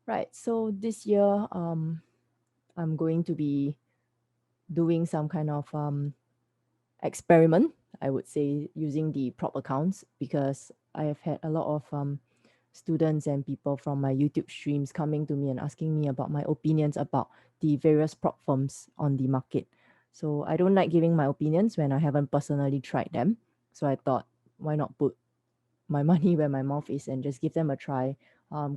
Right. So this year, I'm going to be doing some kind of experiment, I would say, using the prop accounts, because I have had a lot of students and people from my YouTube streams coming to me and asking me about my opinions about the various prop firms on the market. So I don't like giving my opinions when I haven't personally tried them. So I thought, why not put my money where my mouth is and just give them a try,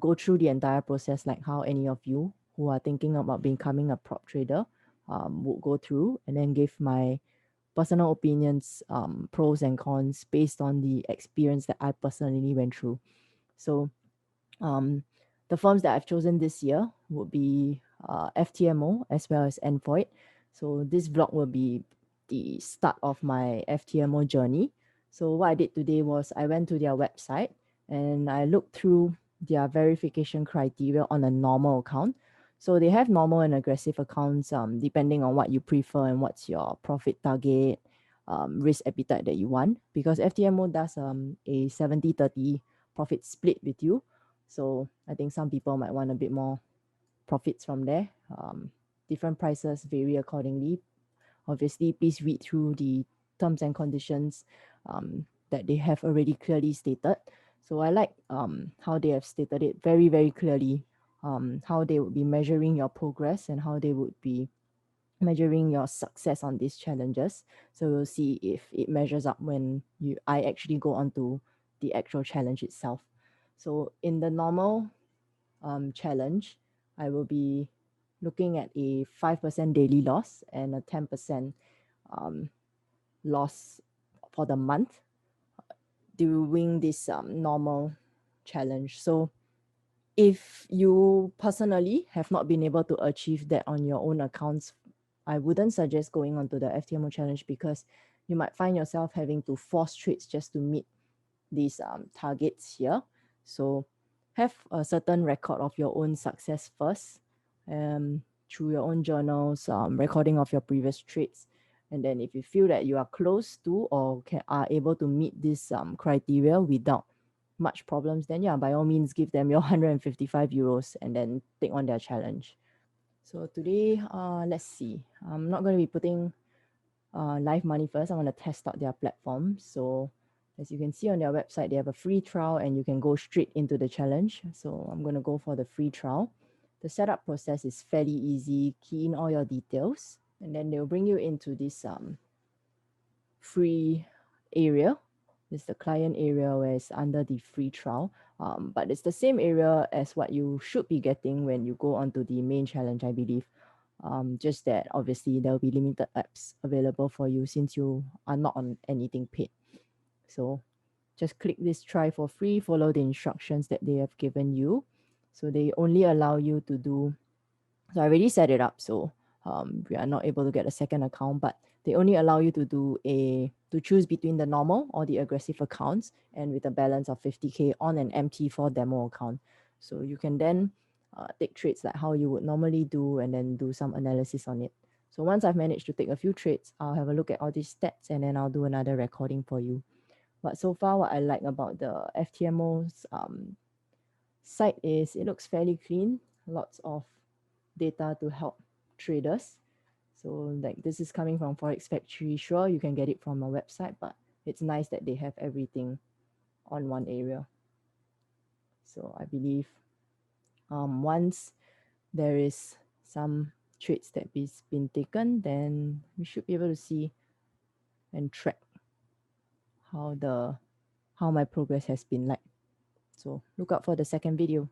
go through the entire process like how any of you who are thinking about becoming a prop trader would go through, and then give my personal opinions, pros and cons based on the experience that I personally went through. So um, the firms that I've chosen this year would be FTMO as well as Envoid. So this vlog will be the start of my FTMO journey. So what I did today was I went to their website and I looked through their verification criteria on a normal account. So they have normal and aggressive accounts, depending on what you prefer and what's your profit target, risk appetite that you want. Because FTMO does a 70-30 profit split with you. So I think some people might want a bit more profits from there. Different prices vary accordingly. Obviously, please read through the terms and conditions that they have already clearly stated. So I like how they have stated it very, very clearly, how they would be measuring your progress and how they would be measuring your success on these challenges. So we'll see if it measures up when I actually go on to the actual challenge itself. So in the normal challenge, I will be looking at a 5% daily loss and a 10% um, loss for the month during this normal challenge. So if you personally have not been able to achieve that on your own accounts, I wouldn't suggest going onto the FTMO challenge, because you might find yourself having to force trades just to meet these targets here. So have a certain record of your own success first, through your own journals, recording of your previous trades. And then if you feel that you are close to or are able to meet this criteria without much problems, then yeah, by all means, give them your 155 euros and then take on their challenge. So today, let's see. I'm not going to be putting live money first. I want to test out their platform. So as you can see on their website, they have a free trial and you can go straight into the challenge. So I'm going to go for the free trial. The setup process is fairly easy. Key in all your details, and then they'll bring you into this free area. It's the client area where it's under the free trial. But it's the same area as what you should be getting when you go onto the main challenge, I believe. Just that obviously there'll be limited apps available for you since you are not on anything paid. So just click this try for free, follow the instructions that they have given you. So they only allow you to do, so I already set it up. So we are not able to get a second account, but they only allow you to to choose between the normal or the aggressive accounts, and with a balance of 50K on an MT4 demo account. So you can then take trades like how you would normally do and then do some analysis on it. So once I've managed to take a few trades, I'll have a look at all these stats and then I'll do another recording for you. But so far, what I like about the FTMO's site is it looks fairly clean, lots of data to help traders. So like this is coming from Forex Factory. Sure, you can get it from a website, but it's nice that they have everything on one area. So I believe once there is some trades that is been taken, then we should be able to see and track how my progress has been like. So look out for the second video.